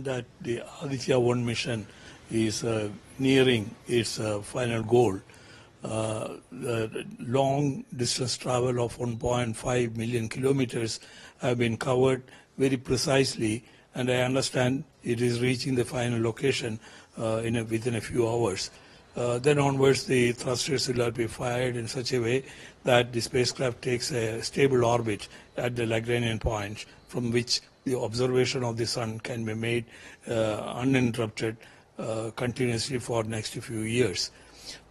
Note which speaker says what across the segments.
Speaker 1: understand that the Aditya 1 mission is nearing its final goal. The long distance travel of 1.5 million kilometers have been covered very precisely, and I understand it is reaching the final location within a few hours. Then onwards, the thrusters will be fired in such a way that the spacecraft takes a stable orbit at the Lagrangian point, from which the observation of the sun can be made uninterrupted continuously for next few years.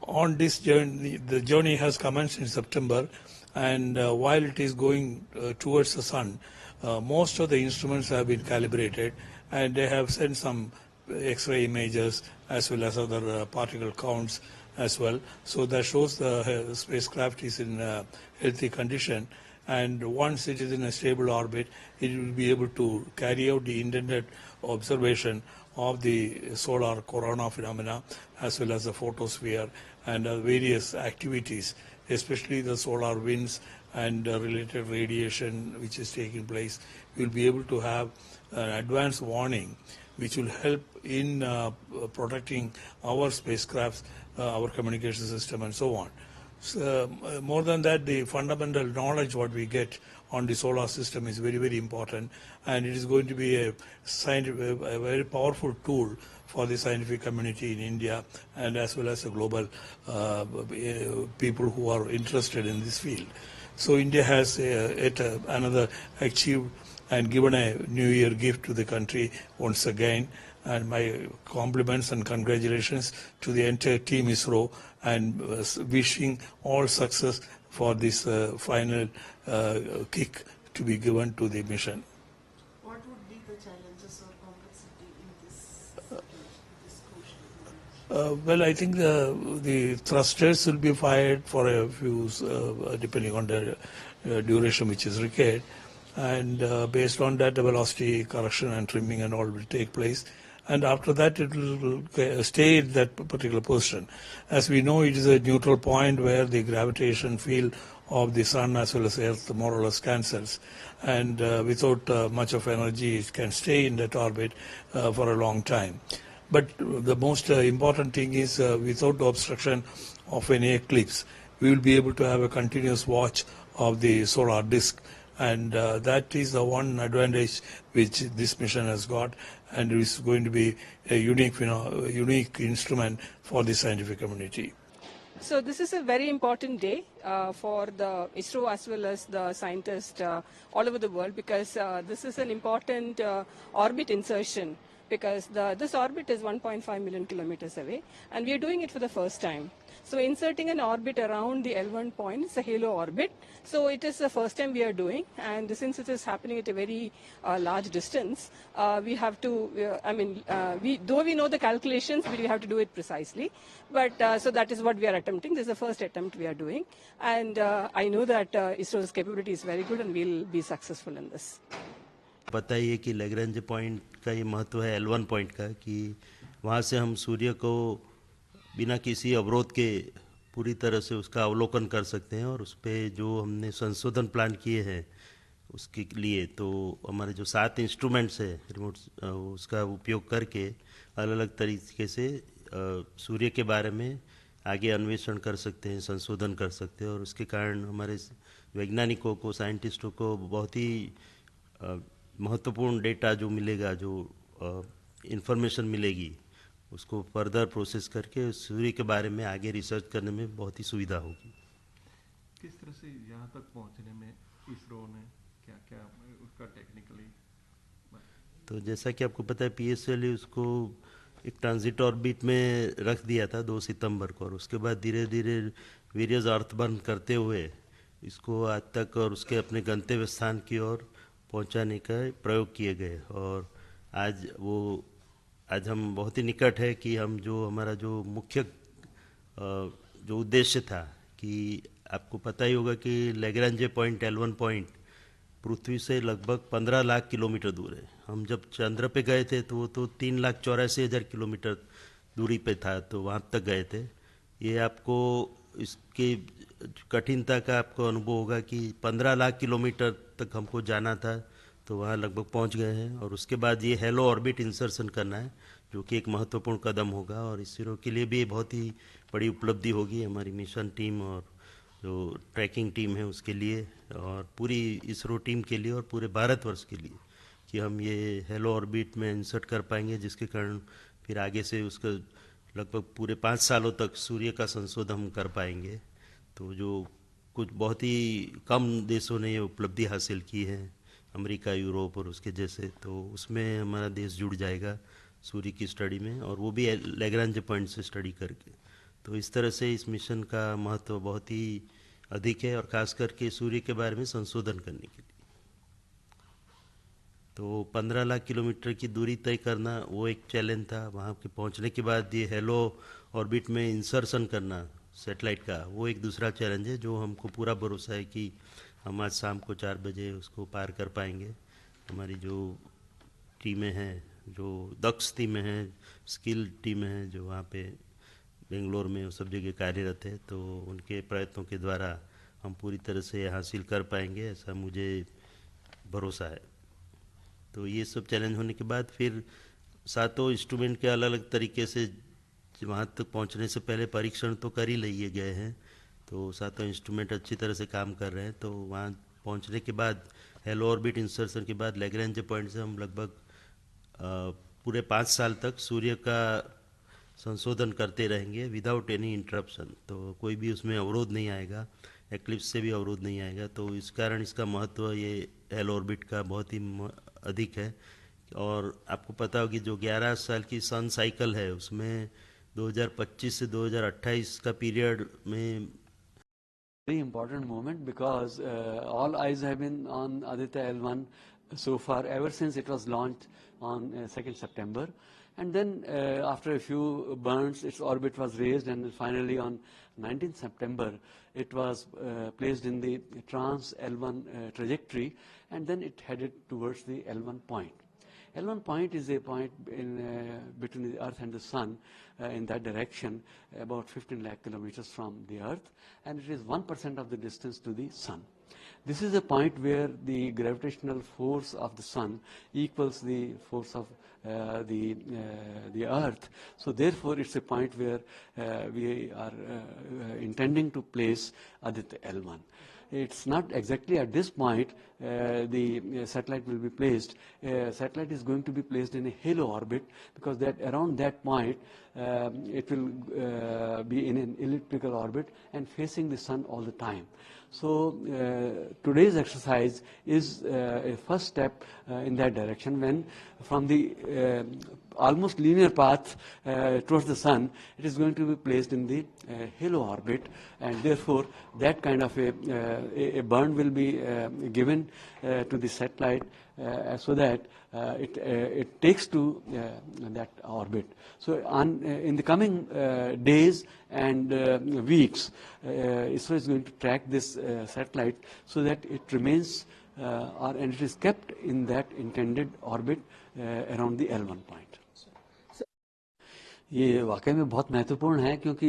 Speaker 1: On this journey, the journey has commenced in September, and while it is going towards the sun, most of the instruments have been calibrated, and they have sent some X-ray images as well as other particle counts as well. So that shows the spacecraft is in healthy condition, and once it is in a stable orbit, it will be able to carry out the intended observation of the solar corona phenomena as well as the photosphere and various activities, especially the solar winds and related radiation which is taking place. We will be able to have an advance warning which will help in protecting our spacecrafts, our communication system and so on. So, more than that, the fundamental knowledge what we get on the solar system is very, very important, and it is going to be a very powerful tool for the scientific community in India and as well as the global people who are interested in this field. So India has another achieved and given a New Year gift to the country once again, and my compliments and congratulations to the entire team ISRO, and wishing all success for this final kick to be given to the mission.
Speaker 2: What would be the challenges or complexity in this crucial?
Speaker 1: Well, I think the thrusters will be fired for a few, depending on the duration which is required, and based on that, the velocity correction and trimming and all will take place. And after that, it will stay in that particular position. As we know, it is a neutral point where the gravitation field of the sun as well as Earth more or less cancels, and without much of energy, it can stay in that orbit for a long time. But the most important thing is without the obstruction of any eclipse, we will be able to have a continuous watch of the solar disk, and that is the one advantage which this mission has got, and it is going to be a unique instrument for the scientific community.
Speaker 3: So this is a very important day for the ISRO as well as the scientists all over the world, because this is an important orbit insertion, because this orbit is 1.5 million kilometers away, and we are doing it for the first time. So inserting an orbit around the L1 point is a halo orbit. So it is the first time we are doing, and since it is happening at a very large distance, we have to, though we know the calculations, we have to do it precisely. But so that is what we are attempting. This is the first attempt we are doing, and I know that ISRO's capability is very good, and we'll be successful in this.
Speaker 4: बताइए कि Lagrange point का ये महत्व है L1 point का, कि वहाँ से हम सूर्य को बिना किसी अवरोध के पूरी तरह से उसका अवलोकन कर सकते हैं, और उस पर जो हमने संशोधन प्लान किए हैं उसके लिए, तो हमारे जो 7 इंस्ट्रूमेंट्स है रिमोट, उसका उपयोग करके अलग अलग तरीके से सूर्य के बारे में आगे अन्वेषण कर सकते हैं, संशोधन कर सकते हैं, और उसके कारण हमारे वैज्ञानिकों को, साइंटिस्टों को बहुत ही महत्वपूर्ण डेटा जो मिलेगा, जो इंफॉर्मेशन मिलेगी, उसको फर्दर प्रोसेस करके सूर्य के बारे में आगे रिसर्च करने में बहुत ही सुविधा होगी।
Speaker 5: किस तरह से यहाँ तक पहुँचने में इसरो ने क्या क्या उसका टेक्निकली?
Speaker 4: तो जैसा कि आपको पता है, PSLV उसको एक ट्रांजिट ऑर्बिट में रख दिया था 2 सितंबर को, और उसके बाद धीरे धीरे वेरियस अर्थबर्न करते हुए इसको आज तक और उसके अपने गंतव्य स्थान की ओर पहुंचाने का प्रयोग किए गए। और आज हम बहुत ही निकट है कि हम जो हमारा जो मुख्य जो उद्देश्य था, कि आपको पता ही होगा कि लैग्रेंज पॉइंट L1 पॉइंट पृथ्वी से लगभग 15 लाख किलोमीटर दूर है। हम जब चंद्र पे गए थे तो वो तो 3,84,000 किलोमीटर दूरी पे था, तो वहाँ तक गए थे। ये आपको इसकी कठिनता का आपको अनुभव होगा कि 15 लाख किलोमीटर तक हमको जाना था तो वहाँ लगभग पहुँच गए हैं। और उसके बाद ये हेलो ऑर्बिट इंसर्शन करना है, जो कि एक महत्वपूर्ण कदम होगा और इसरो के लिए भी ये बहुत ही बड़ी उपलब्धि होगी, हमारी मिशन टीम और जो ट्रैकिंग टीम है उसके लिए, और पूरी इसरो टीम के लिए और पूरे भारतवर्ष के लिए, कि हम ये हेलो ऑर्बिट में इंसर्ट कर पाएंगे, जिसके कारण फिर आगे से उसका लगभग पूरे 5 सालों तक सूर्य का संशोधन हम कर पाएंगे। तो जो कुछ बहुत ही कम देशों ने ये उपलब्धि हासिल की है, अमेरिका, यूरोप और उसके जैसे, तो उसमें हमारा देश जुड़ जाएगा सूर्य की स्टडी में, और वो भी लैग्रांज पॉइंट से स्टडी करके। तो इस तरह से इस मिशन का महत्व बहुत ही अधिक है, और खास करके सूर्य के बारे में संशोधन करने के लिए। तो 15 लाख किलोमीटर की दूरी तय करना वो एक चैलेंज था। वहाँ के पहुँचने के बाद ये हेलो ऑर्बिट में इंसर्शन करना सैटेलाइट का, वो एक दूसरा चैलेंज है, जो हमको पूरा भरोसा है कि हम आज शाम को 4 बजे उसको पार कर पाएंगे। हमारी जो टीमें हैं, जो दक्ष टीमें हैं, स्किल टीमें हैं, जो वहाँ पे बेंगलोर में सब जगह कार्यरत है, तो उनके प्रयत्नों के द्वारा हम पूरी तरह से हासिल कर पाएंगे, ऐसा मुझे भरोसा है। तो ये सब चैलेंज होने के बाद फिर सातों इंस्ट्रूमेंट के अलग अलग तरीके से वहाँ तक पहुँचने से पहले परीक्षण तो कर ही लिए गए हैं, तो सातों इंस्ट्रूमेंट अच्छी तरह से काम कर रहे हैं। तो वहाँ पहुँचने के बाद हेलो ऑर्बिट इंसर्शन के बाद लैग्रेंज पॉइंट से हम लगभग पूरे 5 साल तक सूर्य का संशोधन करते रहेंगे विदाउट एनी इंटरप्शन। तो कोई भी उसमें अवरोध नहीं आएगा, एक्लिप्स से भी अवरोध नहीं आएगा। तो इस कारण इसका महत्व ये हेलो ऑर्बिट का बहुत ही अधिक है। और आपको पता होगी जो 11 साल की सन साइकिल है, उसमें 2025 से 2028 का पीरियड में
Speaker 6: very important moment because all eyes have been on Aditya L1 so far ever since it was launched on 2nd September, and then after a few burns its orbit was raised, and finally on 19th September it was placed in the trans L1 trajectory, and then it headed towards the L1 point. L1 point is a point between the Earth and the Sun in that direction, about 15 lakh kilometers from the Earth, and it is 1% of the distance to the Sun. This is a point where the gravitational force of the Sun equals the force of the Earth. So therefore, it's a point where we are intending to place Aditya L1. It's not exactly at this point the satellite will be placed. Satellite is going to be placed in a halo orbit, because that around that point it will be in an elliptical orbit and facing the Sun all the time. So today's exercise is a first step in that direction, when from the almost linear path towards the Sun, it is going to be placed in the halo orbit, and therefore that kind of a burn will be given to the satellite so that it takes to that orbit. So in the coming days and weeks, ISRO is going to track this satellite so that it remains and it is kept in that intended orbit around the L1 point. ये वाकई में बहुत महत्वपूर्ण है, क्योंकि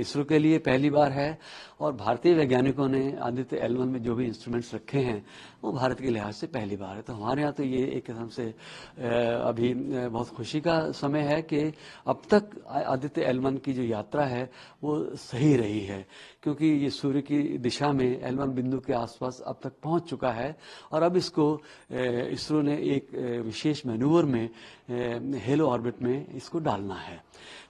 Speaker 6: इसरो के लिए पहली बार है, और भारतीय वैज्ञानिकों ने आदित्य L1 में जो भी इंस्ट्रूमेंट्स रखे हैं वो भारत के लिहाज से पहली बार है। तो हमारे यहाँ तो ये एक किस्म से अभी बहुत खुशी का समय है कि अब तक आदित्य L1 की जो यात्रा है वो सही रही है, क्योंकि ये सूर्य की दिशा में L1 बिंदु के आसपास अब तक पहुंच चुका है, और अब इसको इसरो ने एक विशेष मैनूवर में हेलो ऑर्बिट में इसको डालना है।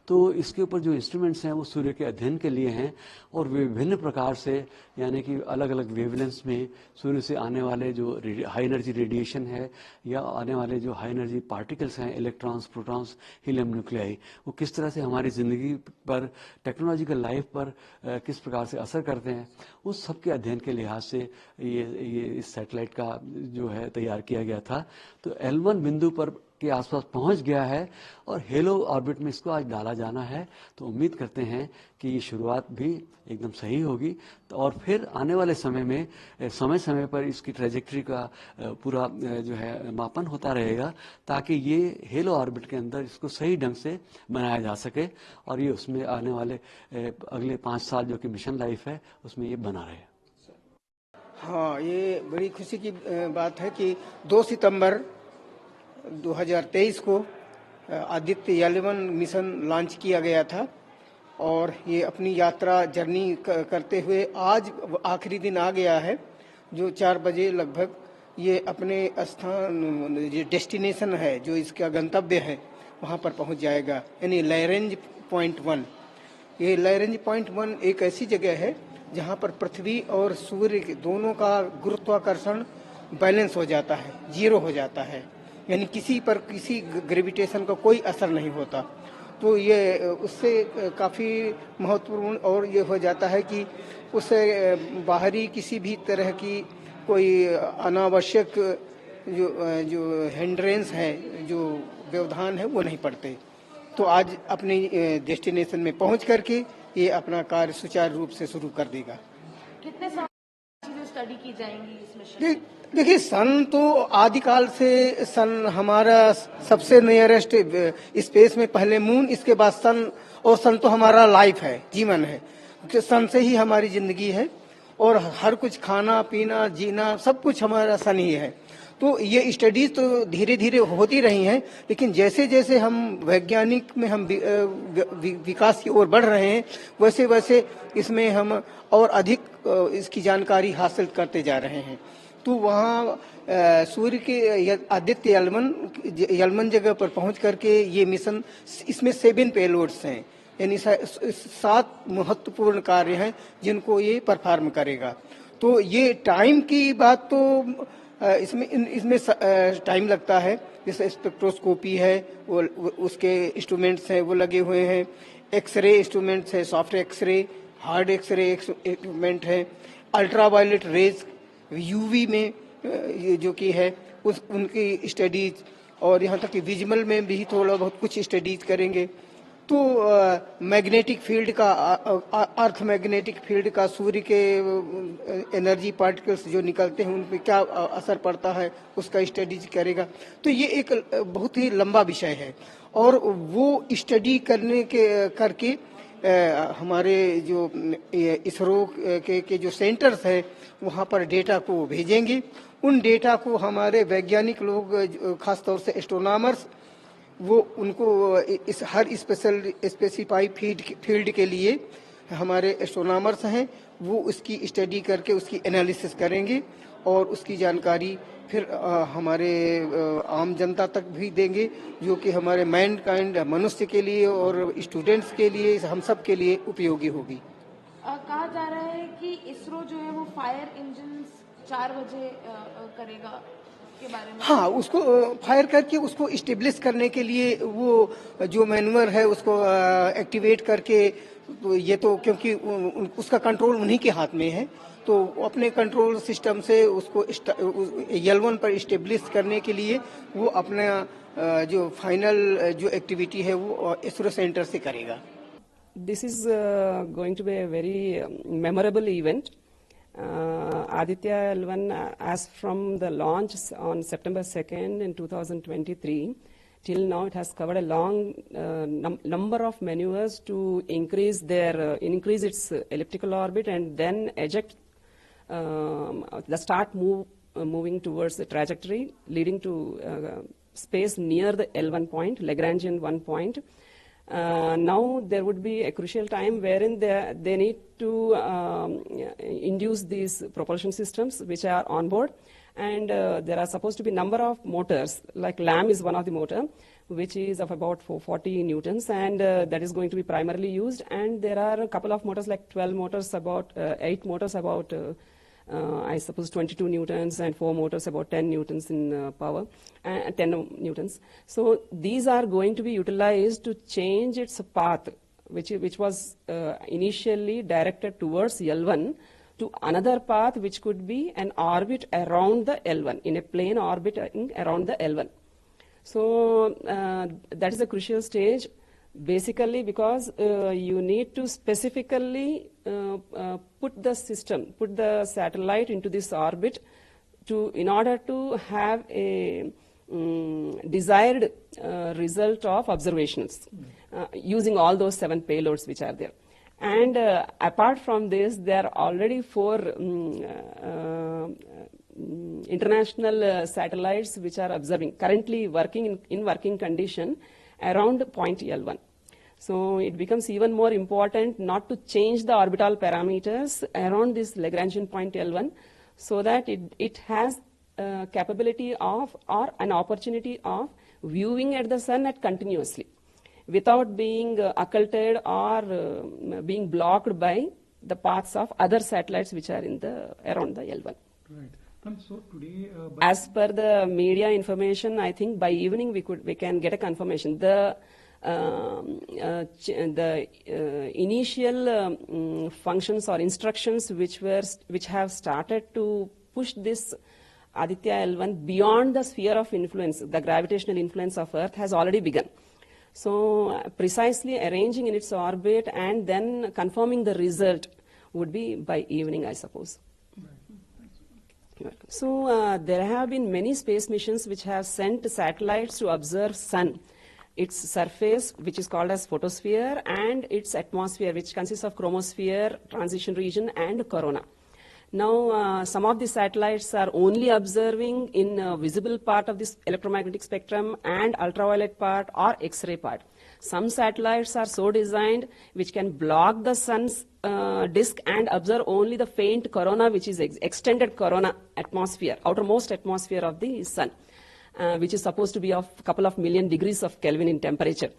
Speaker 6: तो इसके ऊपर जो इंस्ट्रूमेंट्स हैं वो सूर्य के अध्ययन के लिए हैं, और विभिन्न प्रकार से, यानी कि अलग अलग वेवलेंथ्स में सूर्य से आने वाले जो हाई एनर्जी रेडिएशन है, या आने वाले जो हाई एनर्जी पार्टिकल्स हैं, इलेक्ट्रॉन्स, प्रोटॉन्स, हीलियम न्यूक्लियाई, वो किस तरह से हमारी ज़िंदगी पर, टेक्नोलॉजिकल लाइफ पर किस प्रकार से असर करते हैं, उस सब के अध्ययन के लिहाज से ये इस सैटेलाइट का जो है तैयार किया गया था। तो L1 बिंदु पर के आसपास पहुंच गया है, और हेलो ऑर्बिट में इसको आज डाला जाना है। तो उम्मीद करते हैं कि ये शुरुआत भी एकदम सही होगी, तो और फिर आने वाले समय में समय समय पर इसकी ट्रैजेक्टरी का पूरा जो है मापन होता रहेगा, ताकि ये हेलो ऑर्बिट के अंदर इसको सही ढंग से बनाया जा सके, और ये उसमें आने वाले अगले 5 साल जो कि मिशन लाइफ है उसमें ये बना रहे।
Speaker 7: हाँ, ये बड़ी खुशी की बात है कि 2 सितंबर 2023 को आदित्य L1 मिशन लॉन्च किया गया था और ये अपनी यात्रा जर्नी करते हुए आज आखिरी दिन आ गया है, जो 4 बजे लगभग ये अपने स्थान, ये डेस्टिनेशन है, जो इसका गंतव्य है, वहाँ पर पहुँच जाएगा, यानी लैरेंज पॉइंट 1। ये लैरेंज पॉइंट 1 एक ऐसी जगह है जहाँ पर पृथ्वी और सूर्य दोनों का गुरुत्वाकर्षण बैलेंस हो जाता है, 0 हो जाता है, यानी किसी पर किसी ग्रेविटेशन का कोई असर नहीं होता। तो ये उससे काफ़ी महत्वपूर्ण और ये हो जाता है कि उससे बाहरी किसी भी तरह की कोई अनावश्यक जो हिंड्रेंस है, जो व्यवधान है, वो नहीं पड़ते। तो आज अपनी डेस्टिनेशन में पहुंच करके ये अपना कार्य सुचारू रूप से शुरू कर देगा।
Speaker 8: कितने साल चीजें स्टडी की जाएंगी इस मिशन?
Speaker 7: देखिए, सन तो आदिकाल से, सन हमारा सबसे नियरेस्ट स्पेस में पहले मून, इसके बाद सन, और सन तो हमारा लाइफ है, जीवन है, तो सन से ही हमारी जिंदगी है और हर कुछ खाना पीना जीना सब कुछ हमारा सन ही है। तो ये स्टडीज तो धीरे धीरे होती रही हैं, लेकिन जैसे जैसे हम वैज्ञानिक में हम विकास की ओर बढ़ रहे हैं, वैसे वैसे इसमें हम और अधिक इसकी जानकारी हासिल करते जा रहे हैं। तो वहाँ सूर्य के आदित्य L1 जगह पर पहुंच करके ये मिशन, इसमें 7 पेलोड्स हैं, यानी 7 महत्वपूर्ण कार्य हैं जिनको ये परफॉर्म करेगा। तो ये टाइम की बात तो इसमें टाइम लगता है, जैसे स्पेक्ट्रोस्कोपी है, वो उसके इंस्ट्रूमेंट्स हैं, वो लगे हुए हैं, एक्सरे इंस्ट्रूमेंट्स है, soft x-ray, hard x-ray instrument है, अल्ट्रावायलेट रेज, यूवी में ये जो कि है उनकी स्टडीज, और यहाँ तक कि विजुअल में भी थोड़ा बहुत कुछ स्टडीज करेंगे। तो मैग्नेटिक फील्ड का, अर्थ मैग्नेटिक फील्ड का सूर्य के एनर्जी पार्टिकल्स जो निकलते हैं उन पर क्या असर पड़ता है, उसका स्टडीज करेगा। तो ये एक बहुत ही लंबा विषय है और वो स्टडी करके हमारे जो इसरो के जो सेंटर्स है वहाँ पर डेटा को भेजेंगे। उन डेटा को हमारे वैज्ञानिक लोग, खासतौर से एस्ट्रोनॉमर्स, वो उनको इस हर स्पेसिफाई फील्ड के लिए हमारे एस्ट्रोनॉमर्स हैं, वो उसकी स्टडी करके उसकी एनालिसिस करेंगे और उसकी जानकारी फिर हमारे आम जनता तक भी देंगे, जो कि हमारे मैनकाइंड, मनुष्य के लिए और स्टूडेंट्स के लिए, हम सब के लिए उपयोगी होगी।
Speaker 8: कहा जा रहा है कि इसरो जो है वो फायर इंजन 4 बजे करेगा, के बारे में?
Speaker 7: हाँ, उसको फायर करके उसको स्टेब्लिश करने के लिए वो जो मैनुअर है उसको एक्टिवेट करके, तो ये तो क्योंकि उसका कंट्रोल उन्हीं के हाथ में है, तो अपने कंट्रोल सिस्टम से उसको L1 पर स्टेब्लिश करने के लिए वो अपना जो फाइनल जो एक्टिविटी है वो इसरो सेंटर से करेगा।
Speaker 3: This is going to be a very memorable event. Aditya L1, as from the launch on September 2nd in 2023, till now it has covered a long number of maneuvers to increase its elliptical orbit and then eject, moving towards the trajectory leading to space near the L1 point, Lagrangian 1 point. Now there would be a crucial time wherein they need to induce these propulsion systems which are on board, and there are supposed to be number of motors, like LAM is one of the motor, which is of about 440 newtons, and that is going to be primarily used, and there are a couple of motors like 12 motors, about 8 motors about I suppose 22 newtons, and 4 motors about 10 newtons in power, 10 newtons. So these are going to be utilized to change its path, which was initially directed towards L1, to another path which could be an orbit around the L1, in a plane orbit around the L1. So that is a crucial stage, basically because you need to specifically put the satellite into this orbit in order to have a desired result of observations using all those 7 payloads which are there. And apart from this, there are already 4 international satellites which are observing, currently working in working condition around point L1. So it becomes even more important not to change the orbital parameters around this Lagrangian point L1, so that it has capability of or an opportunity of viewing at the sun at continuously, without being occulted or being blocked by the paths of other satellites which are in the around the L1.
Speaker 9: Right. And so today,
Speaker 3: As per the media information, I think by evening we can get a confirmation. The initial functions or instructions which have started to push this Aditya L1 beyond the sphere of influence, the gravitational influence of Earth, has already begun. So precisely arranging in its orbit and then confirming the result would be by evening, I suppose. So there have been many space missions which have sent satellites to observe sun, its surface, which is called as photosphere, and its atmosphere, which consists of chromosphere, transition region, and corona. Now, some of the satellites are only observing in visible part of this electromagnetic spectrum and ultraviolet part or X-ray part. Some satellites are so designed which can block the sun's disk and observe only the faint corona, which is extended corona atmosphere, outermost atmosphere of the sun, which is supposed to be of a couple of million degrees of Kelvin in temperature.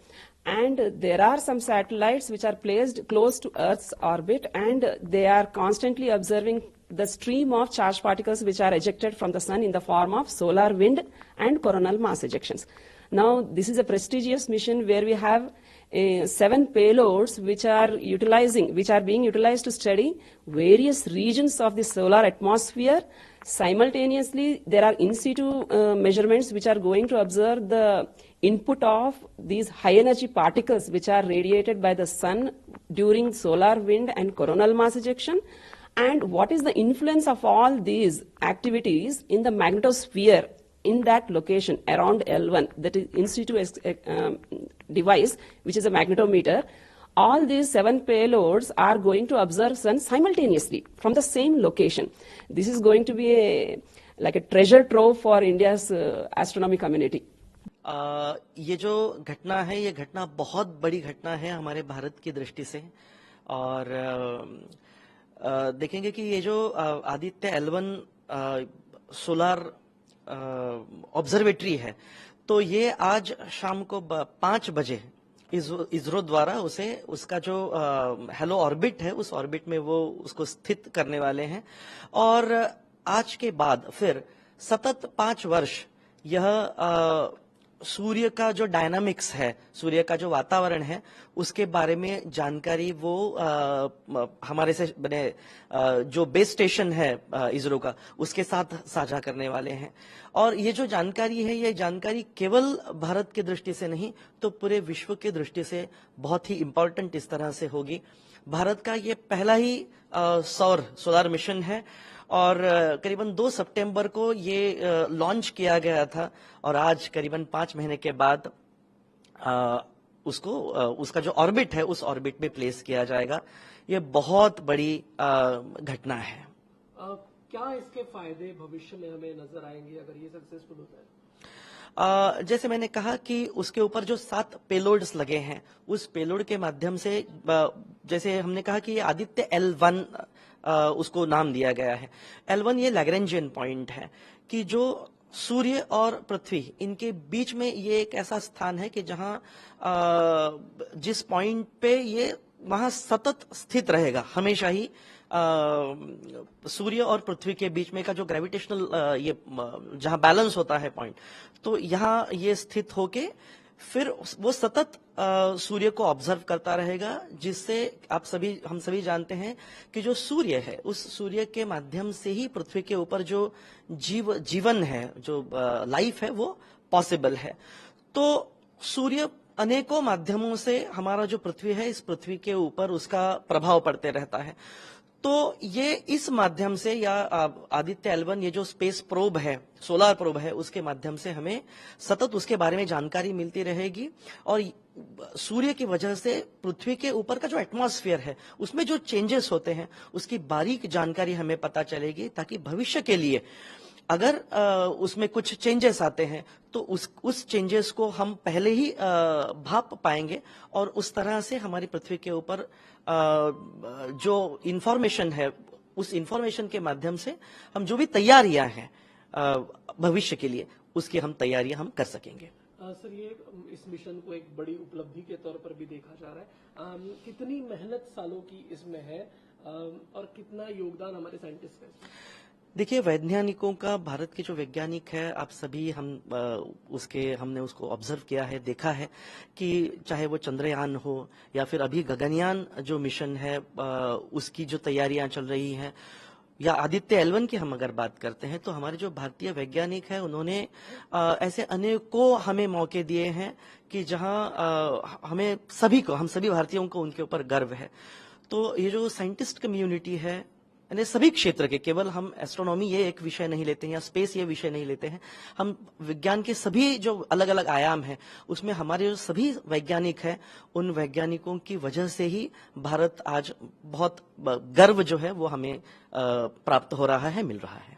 Speaker 3: And there are some satellites which are placed close to Earth's orbit, and they are constantly observing the stream of charged particles which are ejected from the sun in the form of solar wind and coronal mass ejections. Now, this is a prestigious mission where we have 7 payloads which are being utilized to study various regions of the solar atmosphere. Simultaneously, there are in situ measurements which are going to observe the input of these high energy particles which are radiated by the sun during solar wind and coronal mass ejection, and what is the influence of all these activities in the magnetosphere in that location around L1, that is in situ device, which is a magnetometer. All these 7 payloads are going to observe sun simultaneously from the same location. This is going to be like a treasure trove for India's astronomy community.
Speaker 10: ये जो घटना है, ये घटना बहुत बड़ी घटना है हमारे भारत की दृष्टि से, और देखेंगे कि ये जो आदित्य L1 सोलार ऑब्जर्वेटरी है, तो ये आज शाम को 5 बजे इसरो द्वारा उसका जो हेलो ऑर्बिट है, उस ऑर्बिट में वो उसको स्थित करने वाले हैं, और आज के बाद फिर सतत 5 वर्ष यह सूर्य का जो डायनामिक्स है, सूर्य का जो वातावरण है, उसके बारे में जानकारी वो हमारे से बने जो बेस स्टेशन है इसरो का, उसके साथ साझा करने वाले हैं। और ये जो जानकारी है, ये जानकारी केवल भारत की दृष्टि से नहीं, तो पूरे विश्व की दृष्टि से बहुत ही इम्पोर्टेंट इस तरह से होगी। भारत का ये पहला ही सोलार मिशन है, और करीबन 2 सितंबर को ये लॉन्च किया गया था, और आज करीबन 5 महीने के बाद उसका जो ऑर्बिट है, उस ऑर्बिट में प्लेस किया जाएगा। ये बहुत बड़ी घटना है।
Speaker 11: क्या इसके फायदे भविष्य में हमें नजर आएंगे अगर ये सक्सेसफुल होता है?
Speaker 10: जैसे मैंने कहा कि उसके ऊपर जो 7 पेलोड्स लगे हैं, उस पेलोड के माध्यम से, जैसे हमने कहा कि ये आदित्य L1 उसको नाम दिया गया है। L1 ये लैग्रेंजियन पॉइंट है कि जो सूर्य और पृथ्वी, इनके बीच में ये एक ऐसा स्थान है कि जहां जिस पॉइंट पे ये वहां सतत स्थित रहेगा, हमेशा ही सूर्य और पृथ्वी के बीच में का जो ग्रेविटेशनल ये जहां बैलेंस होता है पॉइंट, तो यहाँ ये स्थित होके फिर वो सतत सूर्य को ऑब्जर्व करता रहेगा, जिससे हम सभी जानते हैं कि जो सूर्य है, उस सूर्य के माध्यम से ही पृथ्वी के ऊपर जो जीवन है, जो लाइफ है, वो पॉसिबल है। तो सूर्य अनेकों माध्यमों से हमारा जो पृथ्वी है, इस पृथ्वी के ऊपर उसका प्रभाव पड़ते रहता है। तो ये इस माध्यम से या आदित्य L1 ये जो स्पेस प्रोब है, सोलर प्रोब है, उसके माध्यम से हमें सतत उसके बारे में जानकारी मिलती रहेगी और सूर्य की वजह से पृथ्वी के ऊपर का जो एटमॉस्फेयर है उसमें जो चेंजेस होते हैं उसकी बारीक जानकारी हमें पता चलेगी, ताकि भविष्य के लिए अगर उसमें कुछ चेंजेस आते हैं तो उस चेंजेस को हम पहले ही भाप पाएंगे और उस तरह से हमारी पृथ्वी के ऊपर जो इंफॉर्मेशन है उस इंफॉर्मेशन के माध्यम से हम जो भी तैयारियां हैं भविष्य के लिए उसकी हम तैयारियां हम कर सकेंगे।
Speaker 11: सर, ये इस मिशन को एक बड़ी उपलब्धि के तौर पर भी देखा जा रहा है। कितनी मेहनत सालों की इसमें है और कितना योगदान हमारे साइंटिस्ट का?
Speaker 10: देखिए, वैज्ञानिकों का, भारत के जो वैज्ञानिक है, आप सभी हमने उसको ऑब्जर्व किया है, देखा है कि चाहे वो चंद्रयान हो या फिर अभी गगनयान जो मिशन है उसकी जो तैयारियां चल रही हैं, या आदित्य L1 की हम अगर बात करते हैं तो हमारे जो भारतीय वैज्ञानिक हैं उन्होंने ऐसे अनेकों हमें मौके दिए हैं कि जहां हम सभी भारतीयों को उनके ऊपर गर्व है। तो ये जो साइंटिस्ट कम्युनिटी है, यानी सभी क्षेत्र के, केवल हम एस्ट्रोनॉमी ये एक विषय नहीं लेते हैं या स्पेस ये विषय नहीं लेते हैं, हम विज्ञान के सभी जो अलग अलग आयाम हैं उसमें हमारे जो सभी वैज्ञानिक हैं उन वैज्ञानिकों की वजह से ही भारत आज बहुत गर्व जो है वो हमें प्राप्त हो रहा है, मिल रहा है।